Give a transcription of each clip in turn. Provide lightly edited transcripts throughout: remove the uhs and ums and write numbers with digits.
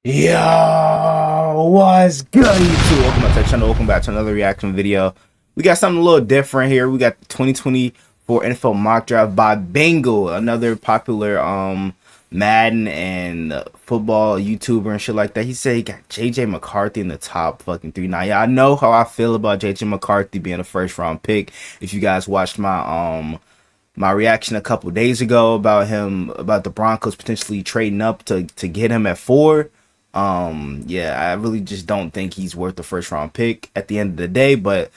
Yo, what's good, YouTube? Welcome back to the channel. Welcome back to another reaction video. We got something a little different here. We got the 2024 NFL mock draft by Bengal, another popular Madden and football YouTuber and shit like that. He said he got JJ McCarthy in the top fucking three. Now, y'all know how I feel about JJ McCarthy being a first round pick. If you guys watched my reaction a couple days ago about the Broncos potentially trading up to get him at 4. Yeah, I really just don't think he's worth the first round pick at the end of the day, but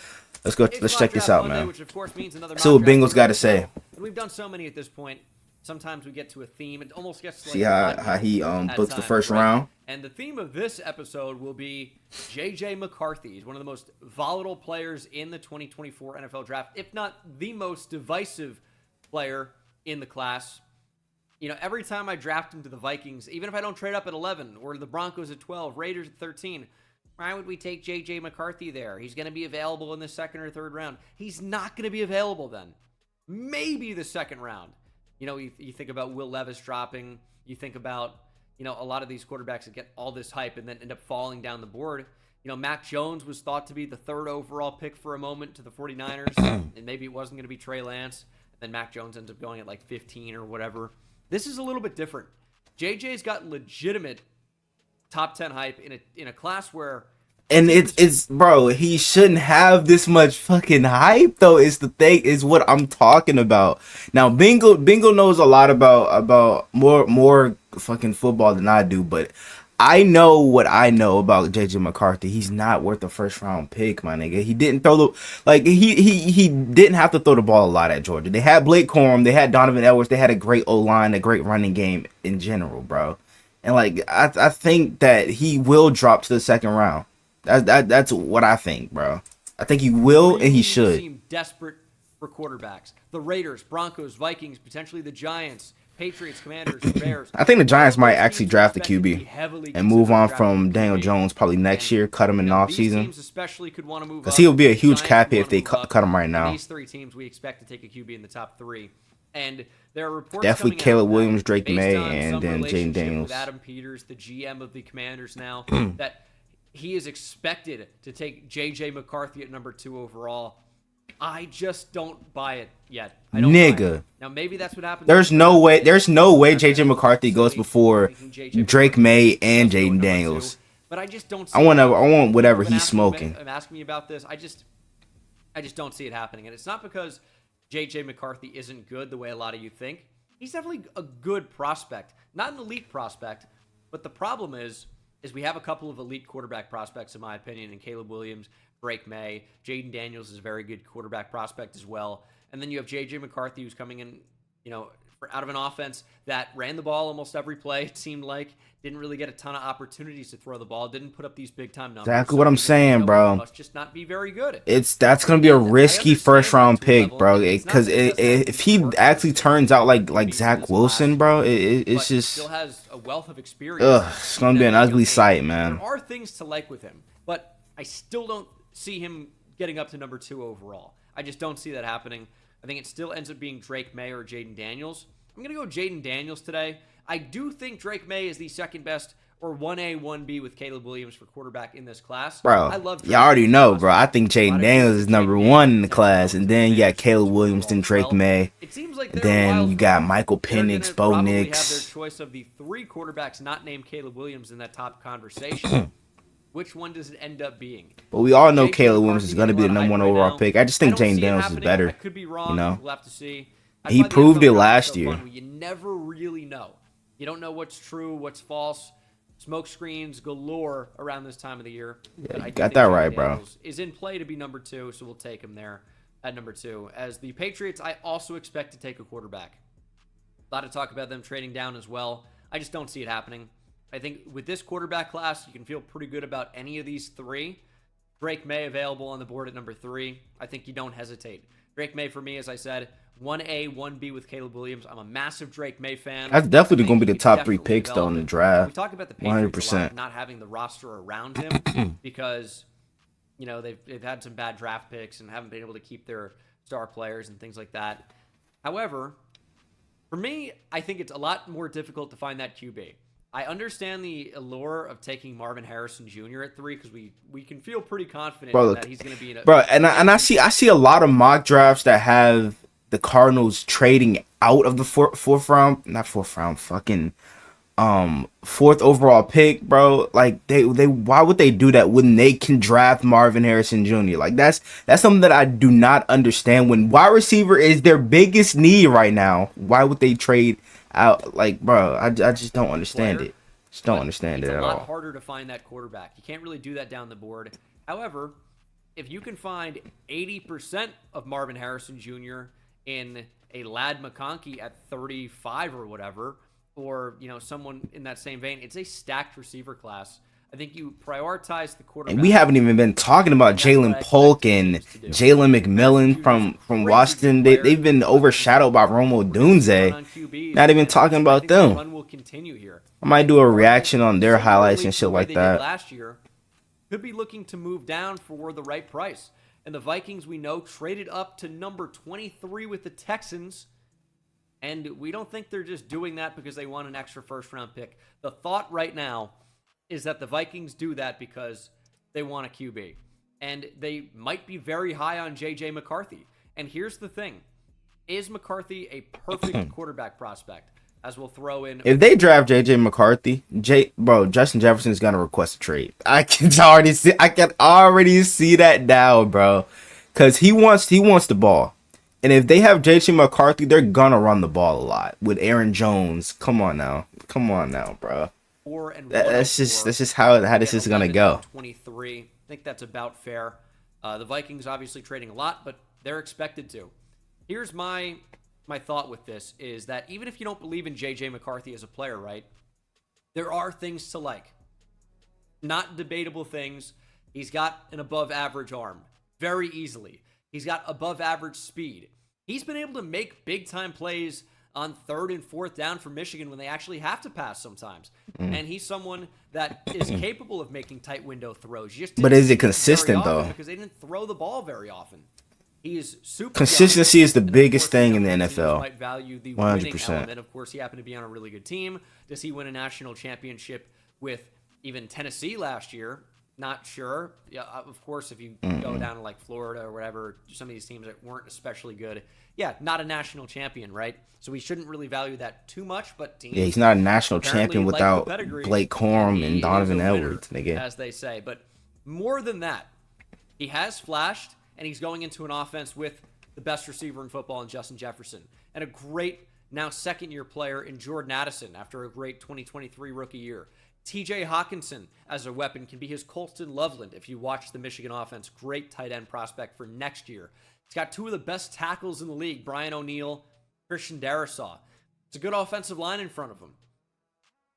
let's check this out, man. Which of course means another See what Bengals got to say. And we've done so many at this point. Sometimes we get to a theme. It almost gets to like See how he books the first round. And the theme of this episode will be J.J. McCarthy. He's one of the most volatile players in the 2024 NFL draft, if not the most divisive player in the class. You know, every time I draft him to the Vikings, even if I don't trade up at 11 or the Broncos at 12, Raiders at 13, why would we take J.J. McCarthy there? He's going to be available in the second or third round. He's not going to be available then. Maybe the second round. You know, you think about Will Levis dropping. You think about, you know, a lot of these quarterbacks that get all this hype and then end up falling down the board. You know, Mac Jones was thought to be the third overall pick for a moment to the 49ers, and maybe it wasn't going to be Trey Lance. Then Mac Jones ends up going at like 15 or whatever. This is a little bit different. JJ's got legitimate top 10 hype in a class where, and it's bro, he shouldn't have this much fucking hype though. Is the thing, is what I'm talking about. Now Bingo knows a lot about more fucking football than I do, but I know what I know about JJ McCarthy. He's not worth a first round pick, my nigga. He didn't throw he didn't have to throw the ball a lot at Georgia. They had Blake Corum, they had Donovan Edwards, they had a great O-line, a great running game in general, bro. And like I think that he will drop to the second round. That's what I think, bro. I think he will and he should. Seem desperate for quarterbacks. The Raiders, Broncos, Vikings, potentially the Giants, Patriots, Commanders, Bears. I think the Giants might actually draft the QB and move on from Daniel Jones probably next year. Cut him in the offseason. Especially could want to move because he will be a huge cap hit if they cut him right now. These three teams we expect to take a QB in the top 3. And there are reports definitely Caleb Williams, Drake May, and then Jaden Daniels. With Adam Peters, the GM of the Commanders now, that he is expected to take J.J. McCarthy at number 2 overall. I just don't buy it yet. I don't Nigga. Now maybe that's what happens. There's no way JJ McCarthy goes before Drake May and Jaden Daniels. But I just don't see I want whatever he's smoking. I'm asking me about this. I just don't see it happening. And it's not because JJ McCarthy isn't good the way a lot of you think. He's definitely a good prospect. Not an elite prospect, but the problem is we have a couple of elite quarterback prospects, in my opinion, in Caleb Williams, Drake May. Jaden Daniels is a very good quarterback prospect as well. And then you have J.J. McCarthy, who's coming in, you know, out of an offense that ran the ball almost every play, it seemed like. Didn't really get a ton of opportunities to throw the ball. Didn't put up these big-time numbers. Exactly what I'm saying, bro. Must just not be very good. That's going to be a risky first-round pick, bro. Because if he actually turns out like Zach Wilson, bro, it's just... still has a wealth of experience. It's going to be an ugly sight, man. There are things to like with him, but I still don't see him getting up to number 2 overall. I just don't see that happening. I think it still ends up being Drake May or Jaden Daniels. I'm going to go Jaden Daniels today. I do think Drake May is the second best or 1A, 1B with Caleb Williams for quarterback in this class. Bro, y'all already know, bro. I think Jaden Daniels is number 1 in the class. And then you got Caleb Williams, then Drake May. It seems like then you got Michael Penix, Bo Nix. Have their choice of the 3 quarterbacks not named Caleb Williams in that top conversation. Which one does it end up being? But we all know Caleb Williams is going to be the number 1 overall pick. I just think Jaden Daniels is better. I could be wrong. You know? We'll have to see. He proved it last year. You never really know. You don't know what's true, what's false. Smoke screens galore around this time of the year. Yeah, you got that right, bro. Is in play to be number 2, so we'll take him there at number 2. As the Patriots, I also expect to take a quarterback. A lot of talk about them trading down as well. I just don't see it happening. I think with this quarterback class, you can feel pretty good about any of these 3. Drake May available on the board at number 3. I think you don't hesitate. Drake May, for me, as I said, 1A, 1B with Caleb Williams. I'm a massive Drake May fan. That's definitely going to be the top 3 picks, though, in the draft. We talk about the Patriots 100%. Not having the roster around him because, you know, they've had some bad draft picks and haven't been able to keep their star players and things like that. However, for me, I think it's a lot more difficult to find that QB. I understand the allure of taking Marvin Harrison Jr. at 3 because we can feel pretty confident Bro, that he's going to be in a bro, and I see a lot of mock drafts that have the Cardinals trading out of the fourth round, not fourth round, fucking fourth overall pick, bro. Like they why would they do that when they can draft Marvin Harrison Jr.? Like that's something that I do not understand. When wide receiver is their biggest need right now, why would they trade out? Like, bro, I just don't understand it. Just don't understand it at all. It's a lot harder to find that quarterback. You can't really do that down the board. However, if you can find 80% of Marvin Harrison Jr. in a Ladd McConkey at 35 or whatever, or someone in that same vein, it's a stacked receiver class. I think you prioritize the quarterback. And we haven't even been talking about Jalen Polk and Jalen McMillan from Washington. They've been overshadowed by Romo Dunze. Not even talking about them. Run will continue here. I might do a reaction on their highlights and shit like that. Last year could be looking to move down for the right price. And the Vikings, we know, traded up to number 23 with the Texans. And we don't think they're just doing that because they want an extra first-round pick. The thought right now is that the Vikings do that because they want a QB. And they might be very high on J.J. McCarthy. And here's the thing. Is McCarthy a perfect quarterback prospect? As we'll throw in... If they draft J.J. McCarthy, Justin Jefferson is going to request a trade. I can already see that now, bro. Because he wants the ball. And if they have J.J. McCarthy, they're gonna run the ball a lot with Aaron Jones. Come on now, bro. That's just how this is gonna go. 23. I think that's about fair. The Vikings obviously trading a lot, but they're expected to. Here's my thought with this is that even if you don't believe in J.J. McCarthy as a player, right? There are things to like. Not debatable things. He's got an above average arm very easily. He's got above average speed. He's been able to make big time plays on 3rd and 4th down for Michigan when they actually have to pass sometimes. And he's someone that is capable of making tight window throws. But is it consistent though? Because they didn't throw the ball very often. He is super consistency young, is the biggest thing in the NFL. Might value the 100%. winning element. Of course, he happened to be on a really good team. Does he win a national championship with even Tennessee last year? Not sure. Yeah, of course, if you go down to like Florida or whatever, some of these teams that weren't especially good, yeah, not a national champion, right? So we shouldn't really value that too much. But teams he's not a national champion without Blake Corum and Donovan Edwards, as they say. But more than that, he has flashed, and he's going into an offense with the best receiver in football in Justin Jefferson, and a great now second-year player in Jordan Addison after a great 2023 rookie year. TJ Hawkinson as a weapon can be his Colston Loveland if you watch the Michigan offense. Great tight end prospect for next year. He's got 2 of the best tackles in the league, Brian O'Neill, Christian Darrisaw. It's a good offensive line in front of him.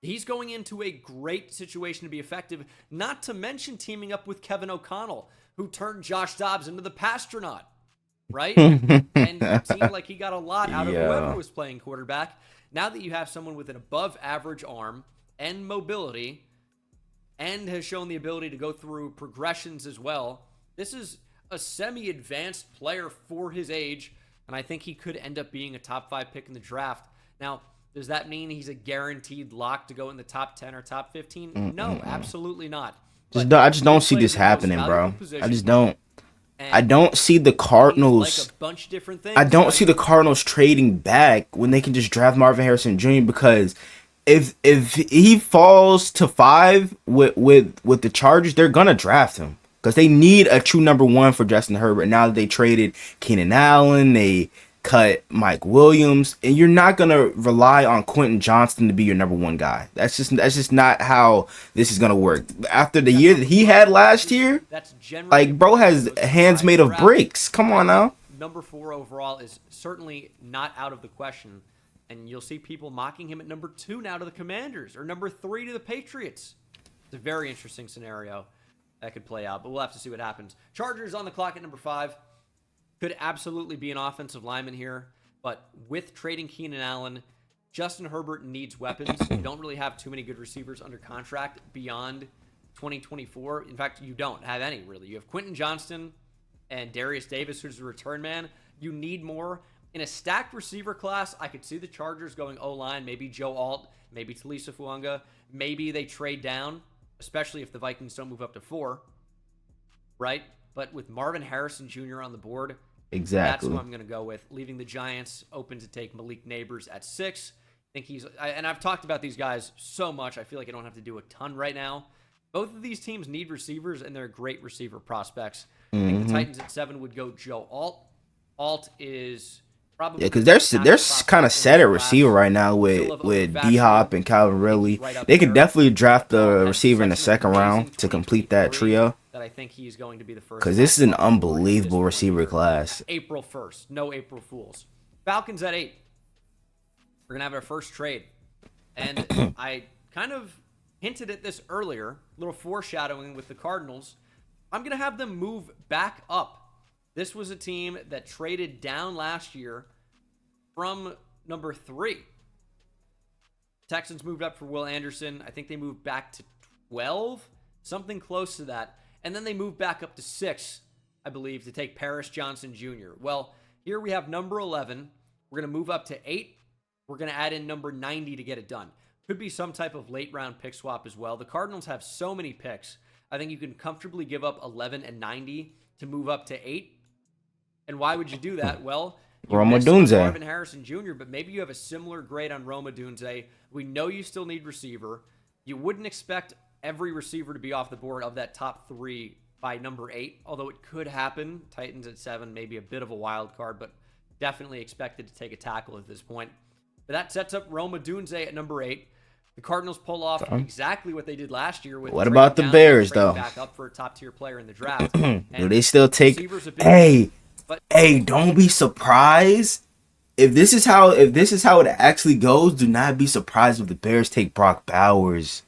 He's going into a great situation to be effective, not to mention teaming up with Kevin O'Connell, who turned Josh Dobbs into the Pastronaut, right? And it seemed like he got a lot out of whoever was playing quarterback. Now that you have someone with an above-average arm and mobility, and has shown the ability to go through progressions as well, this is a semi-advanced player for his age, and I think he could end up being a top 5 pick in the draft. Now, does that mean he's a guaranteed lock to go in the top 10 or top 15? No, absolutely not. I just don't see this happening, bro. I just don't. I don't see the Cardinals. Like a bunch of different things. I don't see the Cardinals trading back when they can just draft Marvin Harrison Jr. because if he falls to 5 with the Chargers, they're gonna draft him because they need a true number 1 for Justin Herbert. Now that they traded Keenan Allen, they cut Mike Williams, and you're not gonna rely on Quentin Johnston to be your number 1 guy. That's just not how this is gonna work. After the year that he had last year, like bro has hands made of bricks. Come on now. Number 4 overall is certainly not out of the question. And you'll see people mocking him at number 2 now to the Commanders, or number 3 to the Patriots. It's a very interesting scenario that could play out, but we'll have to see what happens. Chargers on the clock at number 5. Could absolutely be an offensive lineman here, but with trading Keenan Allen, Justin Herbert needs weapons. You don't really have too many good receivers under contract beyond 2024. In fact, you don't have any, really. You have Quentin Johnston and Darius Davis, who's a return man. You need more. In a stacked receiver class, I could see the Chargers going O-line, maybe Joe Alt, maybe Talisa Fuanga. Maybe they trade down, especially if the Vikings don't move up to 4, right? But with Marvin Harrison Jr. on the board, Exactly. that's who I'm going to go with, leaving the Giants open to take Malik Neighbors at 6. I think and I've talked about these guys so much, I feel like I don't have to do a ton right now. Both of these teams need receivers, and they're great receiver prospects. I think the Titans at 7 would go Joe Alt. Alt is probably because they're kind of set at receiver right now with D Hop and Calvin Ridley. They could definitely draft a receiver in the second round to complete that trio. That I think he's going to be the first. Because this is an unbelievable receiver class. April 1st, no April Fools. Falcons at 8. We're gonna have our first trade, and I kind of hinted at this earlier, a little foreshadowing with the Cardinals. I'm going to have them move back up. This was a team that traded down last year from number 3. Texans moved up for Will Anderson. I think they moved back to 12, something close to that. And then they moved back up to 6, I believe, to take Paris Johnson Jr. Well, here we have number 11. We're going to move up to 8. We're going to add in number 90 to get it done. Could be some type of late round pick swap as well. The Cardinals have so many picks. I think you can comfortably give up 11 and 90 to move up to 8. And why would you do that? Well, Rome Odunze, Marvin Harrison Jr., but maybe you have a similar grade on Rome Odunze. We know you still need receiver. You wouldn't expect every receiver to be off the board of that top 3 by number 8, although it could happen. Titans at 7, maybe a bit of a wild card, but definitely expected to take a tackle at this point. But that sets up Rome Odunze at number 8. The Cardinals pull off exactly what they did last year. With what about the Bears, though? Back up for a top-tier player in the draft. Do they still take? Hey, don't be surprised if this is how it actually goes. Do not be surprised if the Bears take Brock Bowers.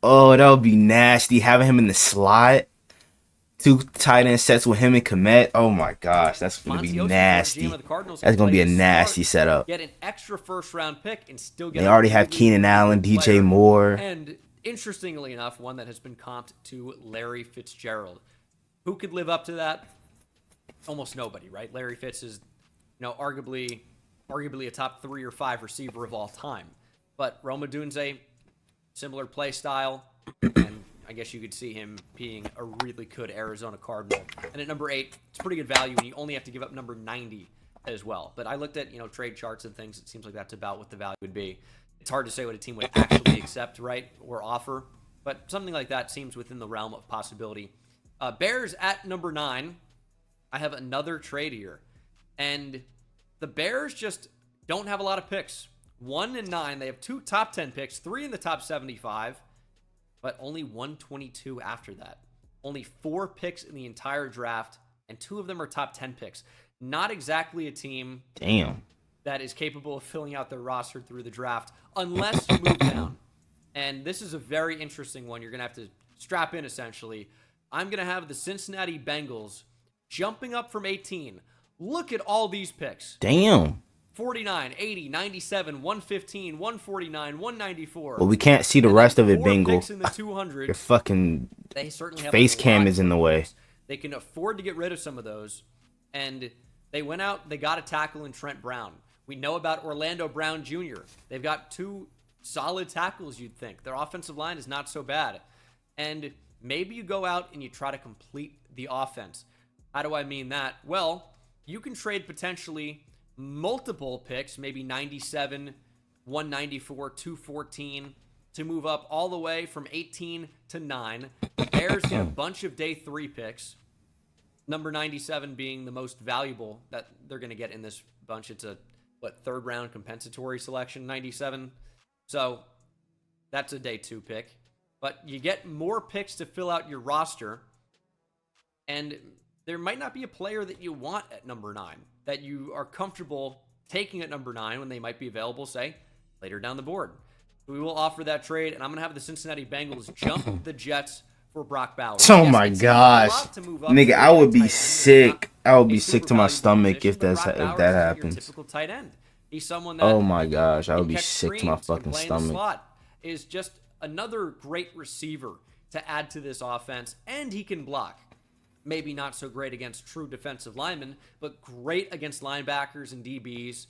Oh, that would be nasty. Having him in the slot, 2 tight end sets with him and Kmet. Oh my gosh, that's gonna be nasty. That's gonna be a nasty setup. Get an extra first-round pick and still get. They already have Keenan Allen, DJ Moore, and interestingly enough, one that has been comped to Larry Fitzgerald. Who could live up to that? Almost nobody, right? Larry Fitz is, arguably a top 3 or 5 receiver of all time. But Rome Odunze, similar play style, and I guess you could see him being a really good Arizona Cardinal. And at number 8, it's pretty good value, and you only have to give up number 90 as well. But I looked at, trade charts and things. It seems like that's about what the value would be. It's hard to say what a team would actually accept, right, or offer. But something like that seems within the realm of possibility. Bears at number 9. I have another trade here. And the Bears just don't have a lot of picks. 1 and 9. They have 2 top 10 picks, 3 in the top 75. But only 122 after that. Only 4 picks in the entire draft, and 2 of them are top 10 picks. Not exactly a team that is capable of filling out their roster through the draft, unless you move down. And this is a very interesting one. You're going to have to strap in, essentially. I'm going to have the Cincinnati Bengals jumping up from 18. Look at all these picks. 49, 80, 97, 115, 149, 194. Well, we can't see the rest of it, Bengal. Picks in the 200s. Your fucking they certainly have face cam is in the way. They can afford to get rid of some of those. And they went out, they got a tackle in Trent Brown. We know about Orlando Brown Jr. They've got 2 solid tackles, you'd think. Their offensive line is not so bad. And maybe you go out and you try to complete the offense. How do I mean that? Well, you can trade potentially multiple picks, maybe 97, 194, 214, to move up all the way from 18 to 9. The Bears get a bunch of day 3 picks, number 97 being the most valuable that they're going to get in this bunch. It's a, 3rd round compensatory selection, 97. So that's a day 2 pick. But you get more picks to fill out your roster, and there might not be a player that you want at number 9 that you are comfortable taking at number 9 when they might be available, say, later down the board. We will offer that trade, and I'm going to have the Cincinnati Bengals jump the Jets for Brock Bowers. Oh my gosh. Nigga, I would be sick. I would be sick to my stomach if that happens. Typical tight end. He's someone that, oh my gosh, I would be sick to my fucking stomach. Slot is just another great receiver to add to this offense, and he can block. maybe not so great against true defensive linemen, but great against linebackers and DBs.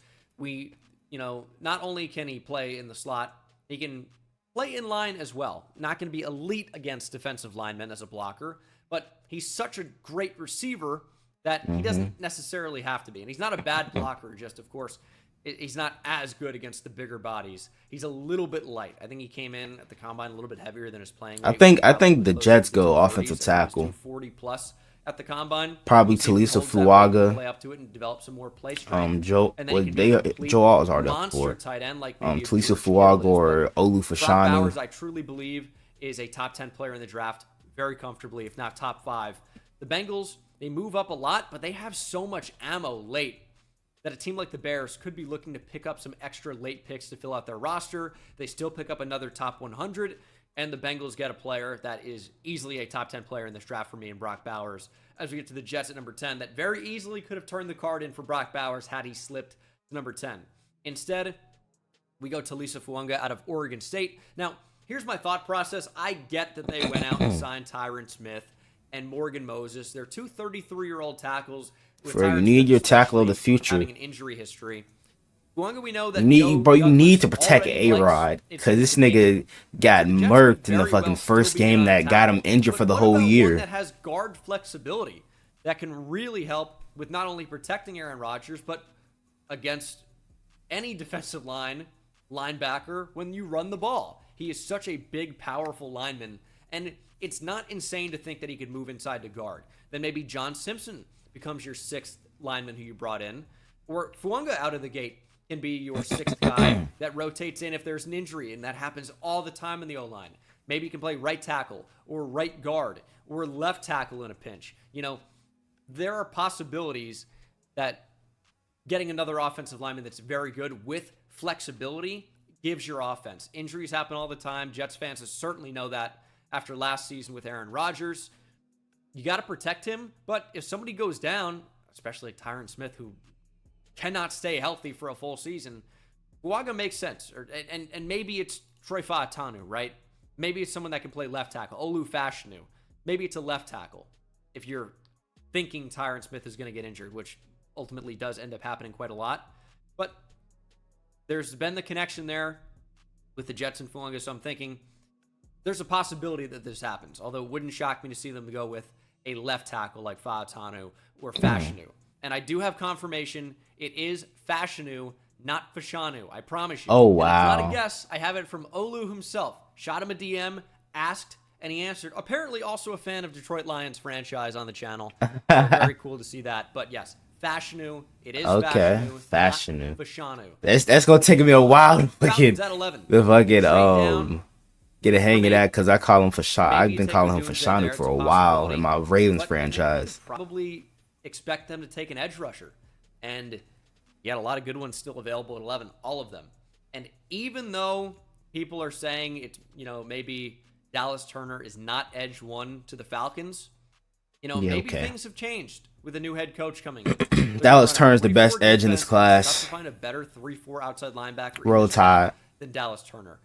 Not only can he play in the slot, he can play in line as well. Not going to be elite against defensive linemen as a blocker, but he's such a great receiver that he doesn't necessarily have to be. And he's not a bad blocker, just, of course, he's not as good against the bigger bodies. He's a little bit light. I think he came in at the combine a little bit heavier than his playing weight. I think the Jets go offensive tackle. 40 plus at the combine. Probably Talisa Fuaga. Play up to it and develop some more play strength. Joe Alt is already up for it. Tight end like Talisa Fuaga or Olu Fashanu. Brock Bowers, I truly believe, is a top 10 player in the draft very comfortably, if not top 5. The Bengals, they move up a lot, but they have so much ammo late that a team like the Bears could be looking to pick up some extra late picks to fill out their roster. They still pick up another top 100, and the Bengals get a player that is easily a top 10 player in this draft for me in Brock Bowers. As we get to the Jets at number 10, that very easily could have turned the card in for Brock Bowers had he slipped to number 10. Instead, we go to Talisa Fuaga out of Oregon State. Now, here's my thought process. I get that they went out and signed Tyron Smith and Morgan Moses. They're two 33-year-old tackles. You need your tackle of the future. Having an injury history. Fuaga, we know that you need to protect A-Rod, because this nigga got murked in the fucking first game that got him injured for the whole year. One that has guard flexibility that can really help with not only protecting Aaron Rodgers, but against any defensive linebacker when you run the ball. He is such a big, powerful lineman, and it's not insane to think that he could move inside to guard. Then maybe John Simpson becomes your 6th lineman who you brought in, or Fuaga out of the gate can be your 6th guy that rotates in if there's an injury, and that happens all the time in the O-line. Maybe you can play right tackle or right guard or left tackle in a pinch. There are possibilities that getting another offensive lineman that's very good with flexibility gives your offense. Injuries happen all the time. Jets fans certainly know that after last season with Aaron Rodgers. You got to protect him, but if somebody goes down, especially like Tyron Smith, who cannot stay healthy for a full season, Fuaga makes sense. And maybe it's Troy Fautanu, right? Maybe it's someone that can play left tackle. Olu Fashanu. Maybe it's a left tackle. If you're thinking Tyron Smith is going to get injured, which ultimately does end up happening quite a lot. But there's been the connection there with the Jets and Fuaga, so I'm thinking there's a possibility that this happens. Although it wouldn't shock me to see them go with a left tackle like Fautanu or Fashanu. And I do have confirmation. It is Fashanu, not Fashanu. I promise you. Oh, wow. It's not a guess. I have it from Olu himself. Shot him a DM, asked, and he answered. Apparently also a fan of Detroit Lions franchise on the channel. Very cool to see that. But yes, Fashanu. It is okay. Fashanu. Fashanu. That's going to take me a while to fucking, get a hang of that, because I call him Fashanu. I've been calling him Fashanu for a while in my Ravens franchise. Probably expect them to take an edge rusher. And you had a lot of good ones still available at 11, all of them. And even though people are saying it's, maybe Dallas Turner is not edge 1 to the Falcons, maybe things have changed with a new head coach coming in. Dallas Turner is the best edge in this class. To find a better 3-4 outside linebacker Roll Tide than Dallas Turner.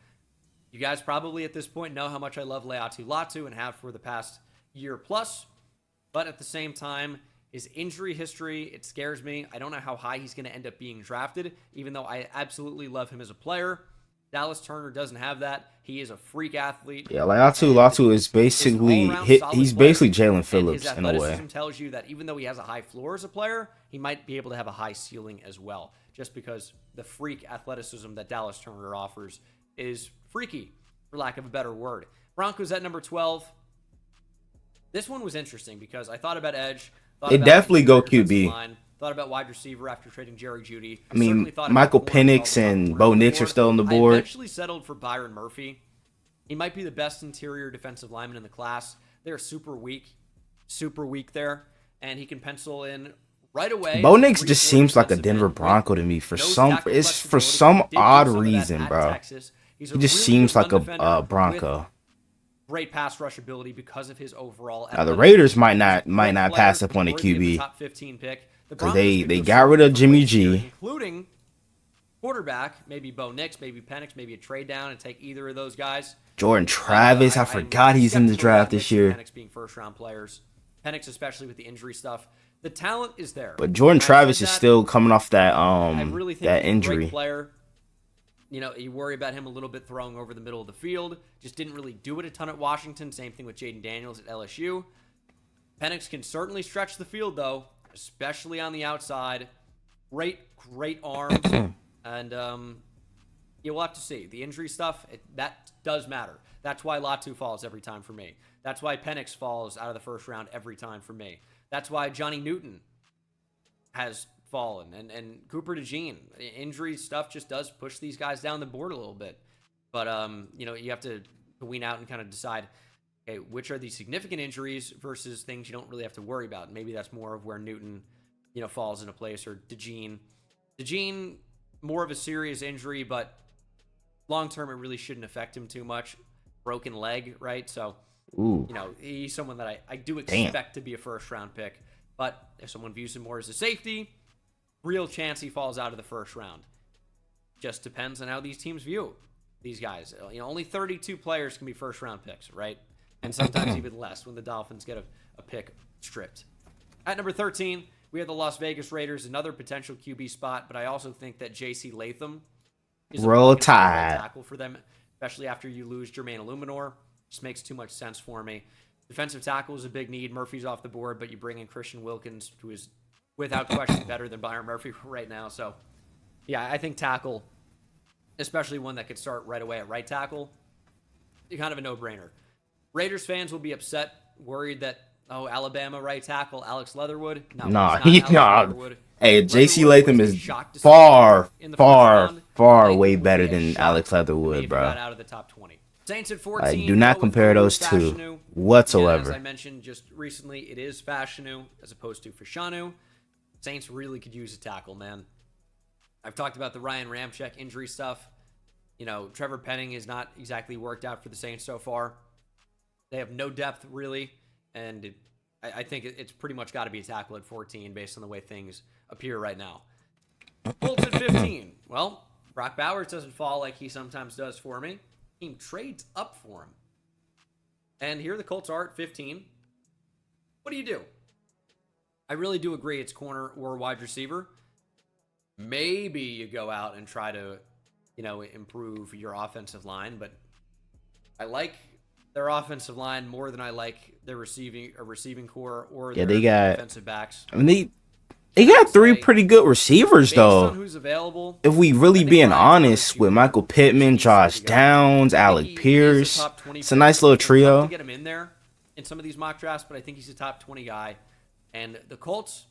You guys probably at this point know how much I love Leatu Latu and have for the past year plus. But at the same time, his injury history, it scares me. I don't know how high he's going to end up being drafted, even though I absolutely love him as a player. Dallas Turner doesn't have that. He is a freak athlete. Yeah, Leatu is basically he's basically Jalen Phillips in a way. His athleticism tells you that even though he has a high floor as a player, he might be able to have a high ceiling as well, just because the freak athleticism that Dallas Turner offers is freaky, for lack of a better word. Broncos at number 12. This one was interesting because I thought about edge. They definitely go QB. Thought about wide receiver after trading Jerry Jeudy. I mean, Michael Penix and Bo Nix are still on the board. I eventually settled for Byron Murphy. He might be the best interior defensive lineman in the class. They're super weak there, and he can pencil in right away. Bo Nix just seems like a Denver Bronco to me for some odd reason, bro. He just seems like a Bronco. Great pass rush ability because of his overall. Now the Raiders might not pass up on a QB. Top 15 pick. Because they got rid of Jimmy G. Including quarterback, maybe Bo Nix, maybe Penix, maybe a trade down and take either of those guys. Jordan Travis, I forgot he's in the draft this year. Penix being first-round players. Penix, especially with the injury stuff. The talent is there. But Jordan Travis is still coming off that I really think that he's injury. a great player. You know, you worry about him a little bit throwing over the middle of the field. Just didn't really do it a ton at Washington. Same thing with Jaden Daniels at LSU. Penix can certainly stretch the field, though, especially on the outside. Great arms. And you'll have to see. The injury stuff, that does matter. That's why Latu falls every time for me. That's why Penix falls out of the first round every time for me. That's why Johnny Newton has fallen, and Cooper DeJean. Injury stuff just does push these guys down the board a little bit. But you know, you have to wean out and kind of decide, okay, which are the significant injuries versus things you don't really have to worry about. Maybe that's more of where Newton, you know, falls into place, or DeJean. DeJean, more of a serious injury, but long term it really shouldn't affect him too much. Broken leg, right? So, Ooh. you know, he's someone that I do expect to be a first round pick. But if someone views him more as a safety, real chance he falls out of the first round. Just depends on how these teams view these guys. You know, only 32 players can be first round picks, right? And sometimes even less when the Dolphins get a pick stripped. At number 13, we have the Las Vegas Raiders, another potential QB spot, but I also think that J.C. Latham is Roll a Tide tackle for them, especially after you lose Jermaine Illuminor. Just makes too much sense for me. Defensive tackle is a big need. Murphy's off the board, but you bring in Christian Wilkins, who is without question better than Byron Murphy right now. So, yeah, I think tackle, especially one that could start right away at right tackle, kind of a no-brainer. Raiders fans will be upset, worried that, oh, Alabama right tackle, Alex Leatherwood. No, he's not Alex Leatherwood. Hey, J.C. Leatherwood Latham is far way better than Alex Leatherwood, bro. Out of the top 20. Saints at 14. Like, do not compare those two whatsoever. As I mentioned just recently, it is Fashanu as opposed to Fashanu. Saints really could use a tackle, man. I've talked about the Ryan Ramczyk injury stuff. You know, Trevor Penning is not exactly worked out for the Saints so far. They have no depth, really, and I think it's pretty much got to be a tackle at 14 based on the way things appear right now. Colts at 15. Well, Brock Bowers doesn't fall like he sometimes does for me. Team trades up for him. And here the Colts are at 15. What do you do? I really do agree it's corner or wide receiver. Maybe you go out and try to, you know, improve your offensive line, but I like their offensive line more than I like their receiving core or their defensive backs. I mean, they got three pretty good receivers, though. Who's available, if we really being honest, with Michael Pittman, Josh Downs, Alec Pierce, it's a nice little trio. To get him in there in some of these mock drafts, but I think he's a top 20 guy. And the Colts,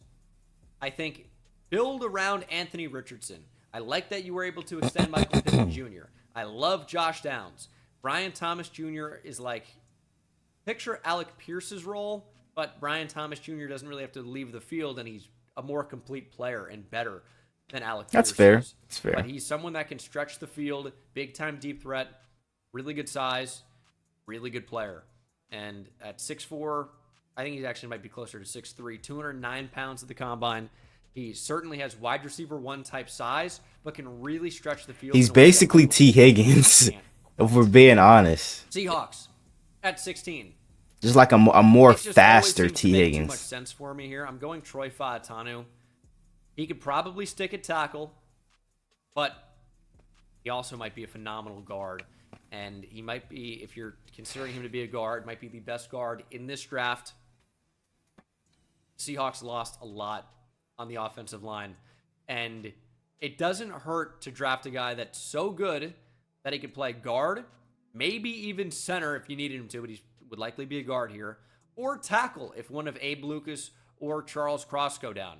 I think, build around Anthony Richardson. I like that you were able to extend Michael Pittman Jr. I love Josh Downs. Brian Thomas Jr. is like, picture Alec Pierce's role, but Brian Thomas Jr. doesn't really have to leave the field, and he's a more complete player and better than Alec Pierce. That's fair. That's fair. But he's someone that can stretch the field, big-time deep threat, really good size, really good player. And at 6'4", I think he actually might be closer to 6'3", 209 pounds at the combine. He certainly has wide receiver one type size, but can really stretch the field. He's basically T. Higgins, if we're being honest. Seahawks at 16. Just like a more faster T. Higgins. Too much sense for me here. I'm going Troy Fautanu. He could probably stick at tackle, but he also might be a phenomenal guard. And he might be, if you're considering him to be a guard, might be the best guard in this draft. Seahawks lost a lot on the offensive line. And it doesn't hurt to draft a guy that's so good that he could play guard, maybe even center if you needed him to, but he would likely be a guard here, or tackle if one of Abe Lucas or Charles Cross go down.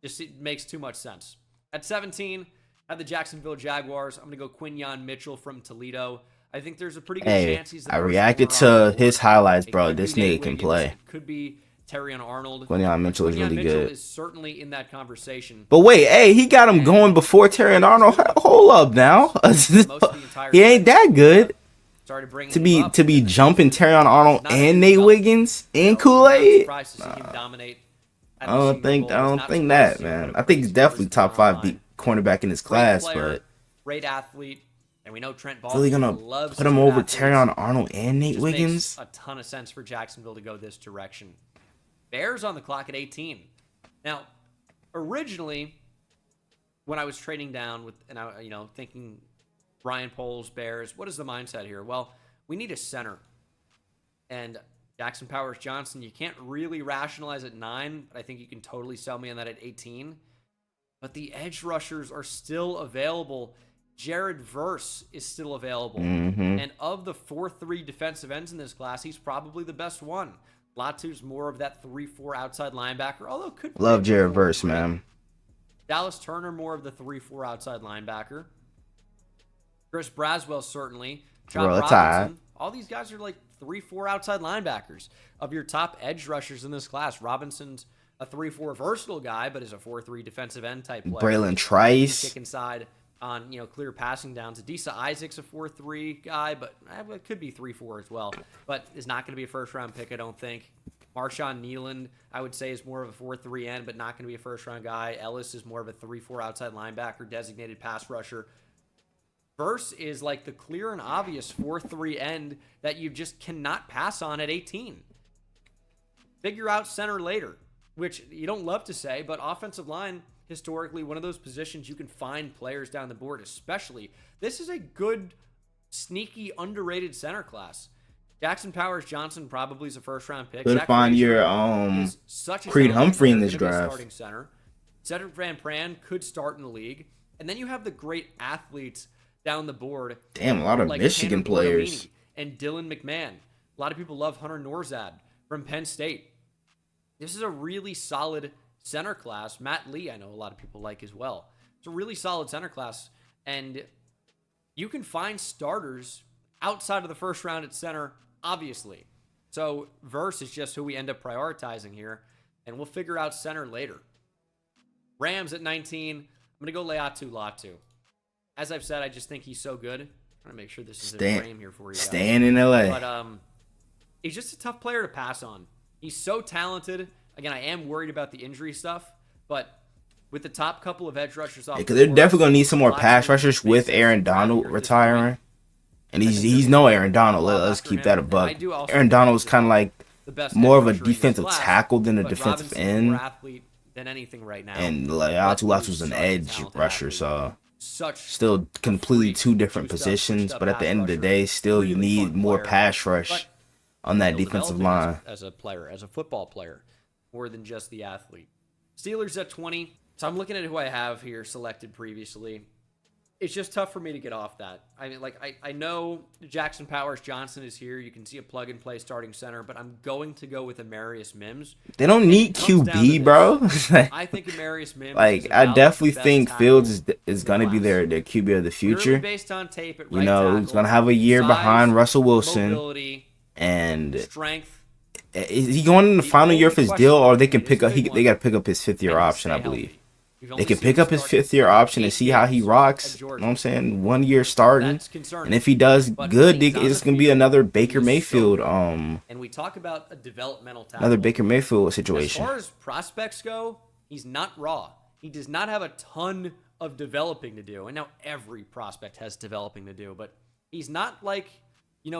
Just it makes too much sense. At 17, at the Jacksonville Jaguars, I'm going to go Quinyon Mitchell from Toledo. I think there's a pretty good chance he's the first. I reacted to his highlights, bro. This nigga can play. It could be Terrion Arnold. Quinyon Mitchell is really good. Is certainly in that conversation. But wait, hey, he got him going before Terrion Arnold. Hold up now. He ain't that good. To be jumping Terrion Arnold and Nate Wiggins and Kool-Aid. I don't think that, man. I think he's definitely top 5 deep cornerback in his class, but great athlete, and we know Trent Ball really gonna put him over Terrion Arnold and Nate Wiggins. Makes a ton of sense for Jacksonville to go this direction. Bears on the clock at 18. Now, originally, when I was trading down with, and I, thinking Ryan Poles, Bears, what is the mindset here? Well, we need a center. And Jackson Powers Johnson, you can't really rationalize at 9, but I think you can totally sell me on that at 18. But the edge rushers are still available. Jared Verse is still available. And of the 4-3 defensive ends in this class, he's probably the best one. Latu's more of that 3-4 outside linebacker, although could love Jared Verse, man. Dallas Turner more of the 3-4 outside linebacker. Chris Braswell certainly. John Robinson. All these guys are like 3-4 outside linebackers. Of your top edge rushers in this class, Robinson's a 3-4 versatile guy, but is a 4-3 defensive end type player. Braylon Trice. Kick inside on clear passing downs. Adisa Isaac's a 4-3 guy, but it could be 3-4 as well. But is not going to be a first-round pick, I don't think. Marshawn Nealand, I would say, is more of a 4-3 end, but not going to be a first-round guy. Ellis is more of a 3-4 outside linebacker, designated pass rusher. Verse is like the clear and obvious 4-3 end that you just cannot pass on at 18. Figure out center later, which you don't love to say, but offensive line, historically, one of those positions you can find players down the board, especially. This is a good, sneaky, underrated center class. Jackson Powers Johnson probably is a first-round pick. Could find your Creed Humphrey in this draft. Starting center. Cedric Van Pran could start in the league. And then you have the great athletes down the board. Damn, a lot of like Michigan players. And Dylan McMahon. A lot of people love Hunter Norzad from Penn State. This is a really solid center class. Matt Lee, I know a lot of people like as well. It's a really solid center class. And you can find starters outside of the first round at center, obviously. So Verse is just who we end up prioritizing here. And we'll figure out center later. Rams at 19. I'm going to go Laiatu Latu. As I've said, I just think he's so good. I'm trying to make sure this is in frame here for you guys. Staying in LA. But he's just a tough player to pass on. He's so talented. Again, I am worried about the injury stuff, but with the top couple of edge rushers off, because they're definitely gonna need some more pass rushers with Aaron Donald retiring, and he's no Aaron Donald. Let's keep that a buck. Aaron Donald was kind of like more of a defensive tackle than a defensive end, than anything right now. And Laiatu was an edge rusher, so still completely two different positions. But at the end of the day, still you need more pass rush on that defensive line. As a player, as a football player, more than just the athlete. Steelers at 20. So I'm looking at who I have here selected previously. It's just tough for me to get off that. I mean, I know Jackson Powers Johnson is here. You can see a plug-and-play starting center, but I'm going to go with Amarius Mims. They don't need QB, bro. I think Amarius Mims. I definitely think Fields is going to be their QB of the future. Based on tape at right tackle, he's going to have a year behind Russell Wilson. Mobility, and strength. Is he going in the final year of his deal, or they can pick up? They got to pick up his 5th-year option, I believe. They can pick up his 5th-year option and see how he rocks. You know what I'm saying? 1 year starting, and if he does good, it's gonna be another Baker Mayfield. And we talk about a developmental tackle. Another Baker Mayfield situation. As far as prospects go, he's not raw. He does not have a ton of developing to do, and now every prospect has developing to do. But he's not like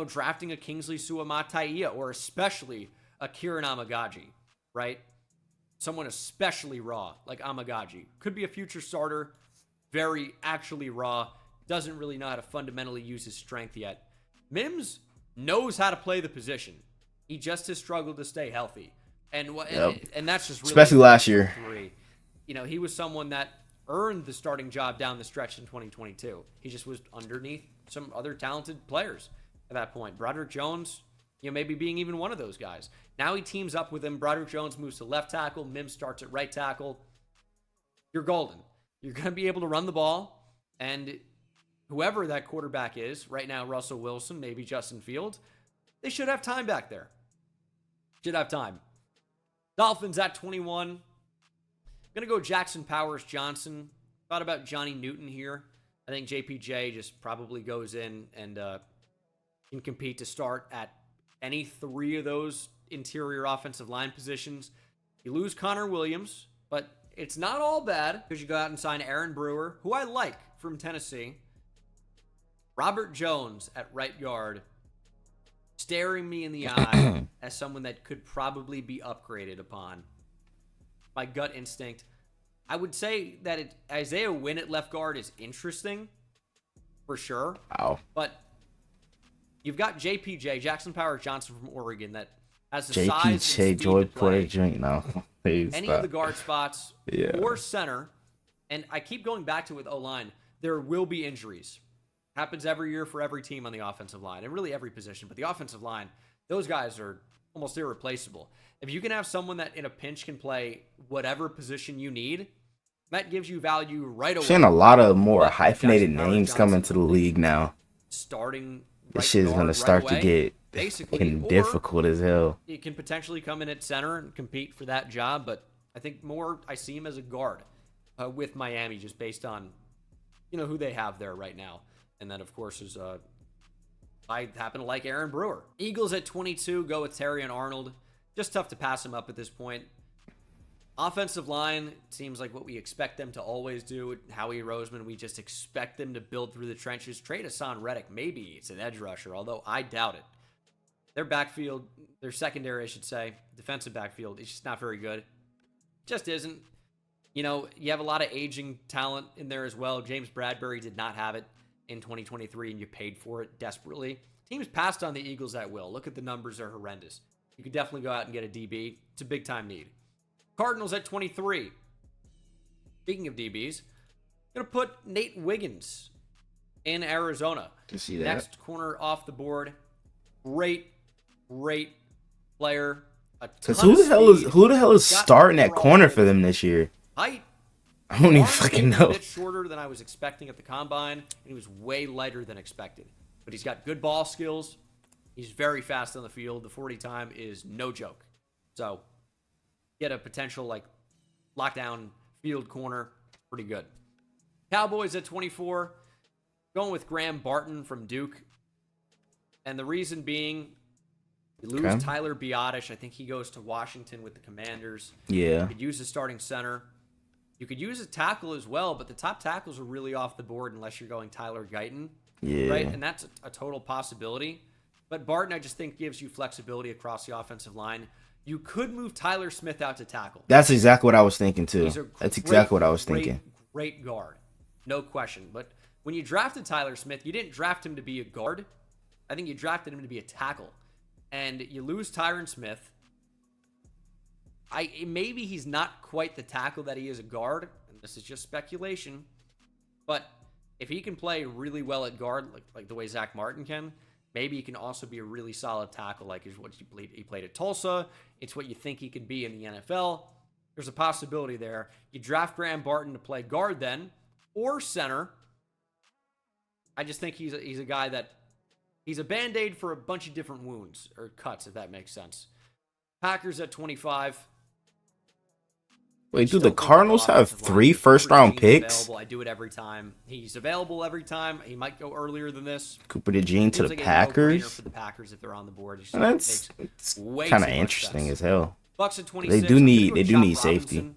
drafting a Kingsley Suamataia or especially a Kieran Amagaji, right? Someone especially raw, like Amagaji. Could be a future starter, very actually raw, doesn't really know how to fundamentally use his strength yet. Mims knows how to play the position. He just has struggled to stay healthy. And that's just really especially last year. He was someone that earned the starting job down the stretch in 2022. He just was underneath some other talented players at that point. Broderick Jones, maybe being even one of those guys. Now he teams up with him. Broderick Jones moves to left tackle. Mims starts at right tackle. You're golden. You're going to be able to run the ball. And whoever that quarterback is, right now Russell Wilson, maybe Justin Fields, they should have time back there. Should have time. Dolphins at 21. I'm going to go Jackson Powers Johnson. Thought about Johnny Newton here. I think JPJ just probably goes in and can compete to start at any 3 of those interior offensive line positions. You lose Connor Williams, but it's not all bad because you go out and sign Aaron Brewer, who I like from Tennessee. Robert Jones at right guard. staring me in the eye as someone that could probably be upgraded upon. My gut instinct, I would say that Isaiah Wynn at left guard is interesting, for sure. Wow. But you've got JPJ, Jackson Powers Johnson from Oregon, that has the size and speed Joy to play Porter Jr. No, please any stop. of the guard spots or center. And I keep going back to with O-line, there will be injuries. Happens every year for every team on the offensive line, and really every position. But the offensive line, those guys are almost irreplaceable. If you can have someone that in a pinch can play whatever position you need, that gives you value right away. Seeing a lot of more hyphenated Jackson Powers names Johnson come into the league now. Starting This shit is going to start to get fucking difficult as hell. He can potentially come in at center and compete for that job, but I think more I see him as a guard with Miami, just based on who they have there right now. And then, of course, is I happen to like Aaron Brewer. Eagles at 22 go with Terry and Arnold. Just tough to pass him up at this point. Offensive line seems like what we expect them to always do. Howie Roseman, we just expect them to build through the trenches. Trade Hassan Reddick. Maybe it's an edge rusher, although I doubt it. Their backfield, their secondary, I should say, defensive backfield, is just not very good. Just isn't. You have a lot of aging talent in there as well. James Bradbury did not have it in 2023, and you paid for it desperately. Teams passed on the Eagles at will. Look at the numbers, are horrendous. You could definitely go out and get a DB. It's a big-time need. Cardinals at 23. Speaking of DBs, going to put Nate Wiggins in Arizona. Can see that. Next corner off the board. Great player. Because who the hell is starting at corner for them this year? Height. I don't even fucking know. A bit shorter than I was expecting at the combine, and he was way lighter than expected. But he's got good ball skills. He's very fast on the field. The 40 time is no joke. So, get a potential lockdown field corner. Pretty good. Cowboys at 24. Going with Graham Barton from Duke. And the reason being, you lose Tyler Biotish. I think he goes to Washington with the Commanders. Yeah. You could use a starting center. You could use a tackle as well, but the top tackles are really off the board unless you're going Tyler Guyton. Yeah. Right? And that's a total possibility. But Barton, I just think, gives you flexibility across the offensive line. You could move Tyler Smith out to tackle. That's exactly what I was thinking, too. That's exactly what I was thinking. Great guard. No question. But when you drafted Tyler Smith, you didn't draft him to be a guard. I think you drafted him to be a tackle. And you lose Tyron Smith. Maybe he's not quite the tackle that he is a guard, and this is just speculation, but if he can play really well at guard, like the way Zach Martin can, maybe he can also be a really solid tackle, like what he played at Tulsa. It's what you think he could be in the NFL. There's a possibility there. You draft Graham Barton to play guard then, or center. I just think he's a guy that he's a Band-Aid for a bunch of different wounds, or cuts, if that makes sense. Packers at 25. Wait, do the Cardinals have 3 first-round picks? I do it every time. He's available every time. He might go earlier than this. Cooper DeJean to the Packers? For the Packers if they're on the board. That's kind of interesting as hell. Bucks at 26. They do need safety.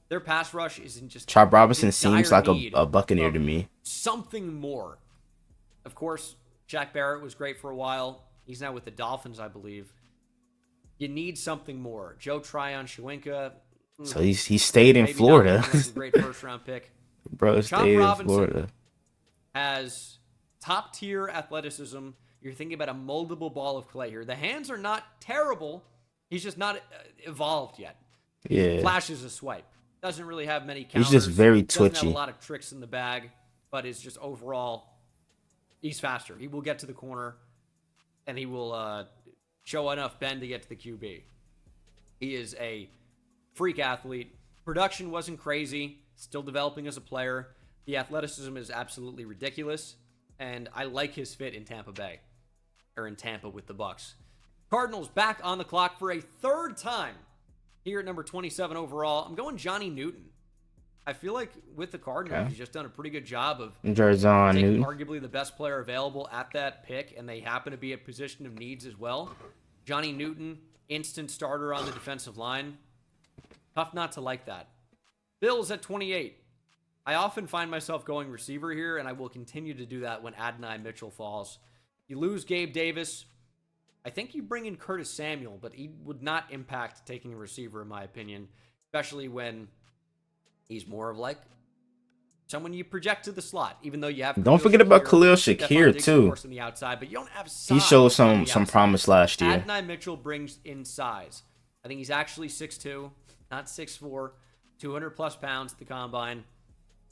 Their pass rush isn't just. Chop Robinson seems like a Buccaneer to me. Something more. Of course, Jack Barrett was great for a while. He's now with the Dolphins, I believe. You need something more. Joe Tryon-Shoyinka. So he stayed in Florida. Great first round pick. Bro, stayed in Florida. Has top tier athleticism. You're thinking about a moldable ball of clay here. The hands are not terrible. He's just not evolved yet. Yeah. Flashes a swipe. Doesn't really have many counters. He's just very twitchy. Doesn't have a lot of tricks in the bag, but is just overall, he's faster. He will get to the corner, and he will show enough bend to get to the QB. He is a freak athlete. Production wasn't crazy. Still developing as a player. The athleticism is absolutely ridiculous. And I like his fit in Tampa Bay. Or in Tampa with the Bucks. Cardinals back on the clock for a third time. Here at number 27 overall. I'm going Johnny Newton. I feel like with the Cardinals, he's just done a pretty good job of taking arguably the best player available at that pick. And they happen to be a position of needs as well. Johnny Newton, instant starter on the defensive line. Tough not to like that. Bills at 28. I often find myself going receiver here, and I will continue to do that when Adonai Mitchell falls. You lose Gabe Davis. I think you bring in Curtis Samuel, but he would not impact taking a receiver, in my opinion, especially when he's more of like someone you project to the slot, even though you have. Don't forget about Khalil Shakir too. On the outside, but you don't have size. He showed some promise last year. Adonai Mitchell brings in size. I think he's actually 6'2", not 6'4", 200 plus pounds at the combine.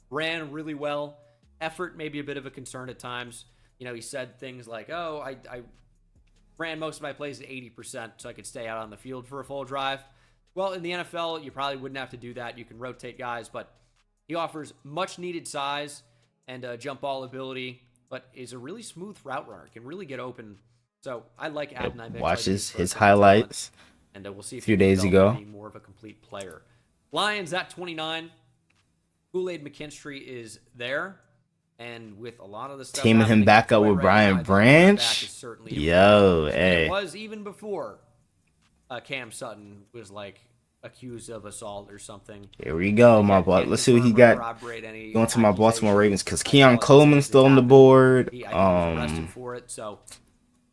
Ran really well. Effort may be a bit of a concern at times. You know, he said things like, "Oh, I ran most of my plays at 80% so I could stay out on the field for a full drive." Well, in the NFL, you probably wouldn't have to do that. You can rotate guys, but he offers much needed size and jump ball ability, but is a really smooth route runner. Can really get open. So I like Adonai Mitchell. Watches his highlights and we'll see if a few days ago. Be more of a complete player. Lions at 29. Kool-Aid McKinstry is there. And with a lot of the stuff teaming him back up with Brian Branch. Yo, hey. It was even before Cam Sutton was like accused of assault or something. Here we go, my boy. Let's see what he got going to my Baltimore Ravens, because Keon Coleman's still on the board. He was arrested for it, so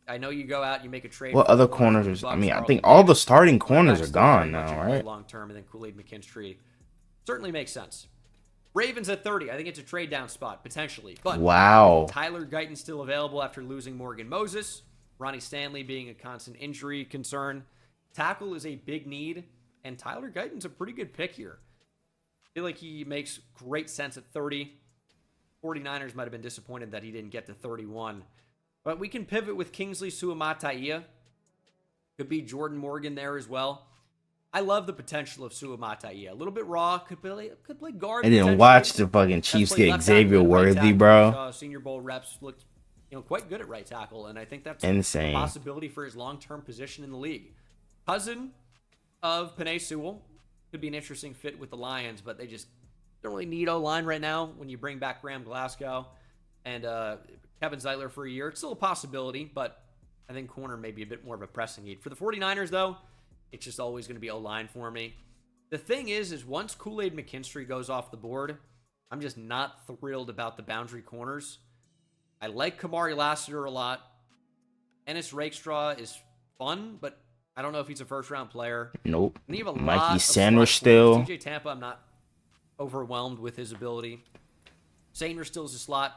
I know you go out, you make a trade. What other corners? I mean, I think all the starting corners are gone now, right? Long term, and then Kool-Aid McKinstry certainly makes sense. Ravens at 30. I think it's a trade down spot, potentially. But wow. Tyler Guyton still available after losing Morgan Moses. Ronnie Stanley being a constant injury concern. Tackle is a big need, and Tyler Guyton's a pretty good pick here. I feel like he makes great sense at 30. 49ers might have been disappointed that he didn't get to 31. But we can pivot with Kingsley Suamataia. Could be Jordan Morgan there as well. I love the potential of Suamataia. A little bit raw. Could play guard. I didn't watch the fucking Chiefs get Xavier Worthy, bro. Senior Bowl reps looked, quite good at right tackle, and I think that's insane. A possibility for his long-term position in the league. Cousin of Penei Sewell could be an interesting fit with the Lions, but they just don't really need O-line right now. When you bring back Graham Glasgow and Kevin Zeitler for a year, it's still a possibility, but I think corner may be a bit more of a pressing need. For the 49ers, though, it's just always going to be O-line for me. The thing is once Kool-Aid McKinstry goes off the board, I'm just not thrilled about the boundary corners. I like Kamari Lassiter a lot. Ennis Rakestraw is fun, but I don't know if he's a first-round player. Nope. Mikey Sanders still. TJ Tampa, I'm not overwhelmed with his ability. Sanders still is a slot.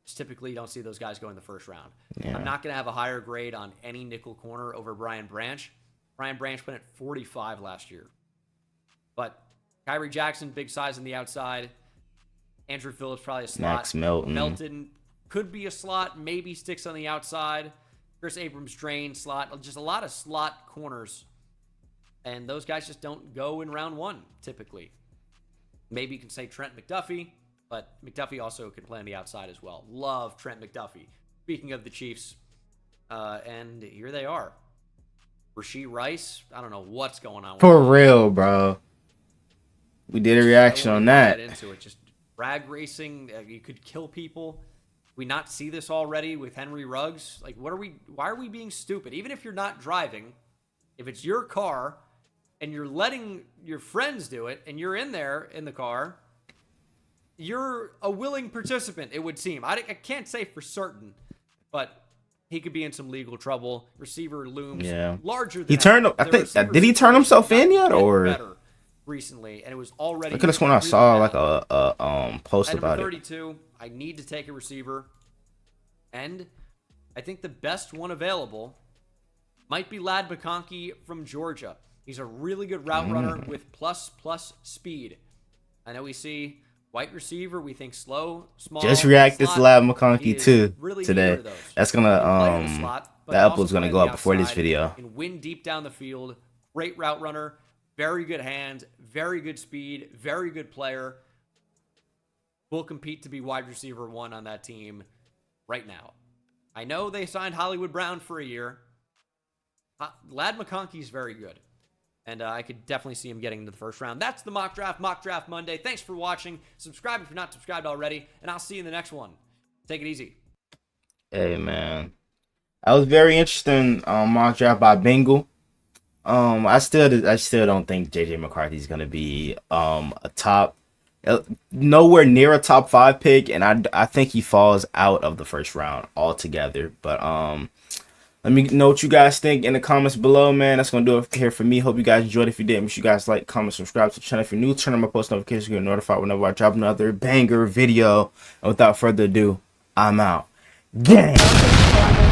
Just typically, you don't see those guys go in the first round. Yeah. I'm not going to have a higher grade on any nickel corner over Brian Branch. Brian Branch went at 45 last year. But Kyrie Jackson, big size on the outside. Andrew Phillips, probably a slot. Max Melton. Melton could be a slot, maybe sticks on the outside. Chris Abrams, drain, slot. Just a lot of slot corners. And those guys just don't go in round one, typically. Maybe you can say Trent McDuffie, but McDuffie also can play on the outside as well. Love Trent McDuffie. Speaking of the Chiefs, and here they are. Rashee Rice, I don't know what's going on. For real, bro. We did a reaction on that. Into it. Just drag racing, you could kill people. We not see this already with Henry Ruggs? Like, why are we being stupid? Even if you're not driving, if it's your car and you're letting your friends do it and you're in there in the car, you're a willing participant, it would seem. I can't say for certain, but he could be in some legal trouble. Receiver looms larger than he turned. I think did he turn himself in yet, or recently? And it was already. I could have sworn I saw like a post about 32, it. I need to take a receiver, and I think the best one available might be Lad McConkey from Georgia. He's a really good route runner with plus speed. I know we see white receiver, we think slow, small. Just reacted to Lad McConkey too today. That's gonna that upload's gonna go up before this video. Can win deep down the field. Great route runner, very good hands, very good speed, very good player. Will compete to be wide receiver 1 on that team right now. I know they signed Hollywood Brown for a year. Lad McConkey's very good. And I could definitely see him getting into the first round. That's the Mock Draft Monday. Thanks for watching. Subscribe if you're not subscribed already. And I'll see you in the next one. Take it easy. Hey, man. That was very interesting mock draft by Bengal. I still don't think JJ McCarthy's going to be a top, nowhere near a top 5 pick. And I think he falls out of the first round altogether. But Let me know what you guys think in the comments below, man. That's gonna do it here for me. Hope you guys enjoyed. If you did, make sure you guys like, comment, subscribe to the channel. If you're new, turn on my post notifications to get notified whenever I drop another banger video. And without further ado, I'm out. Gang.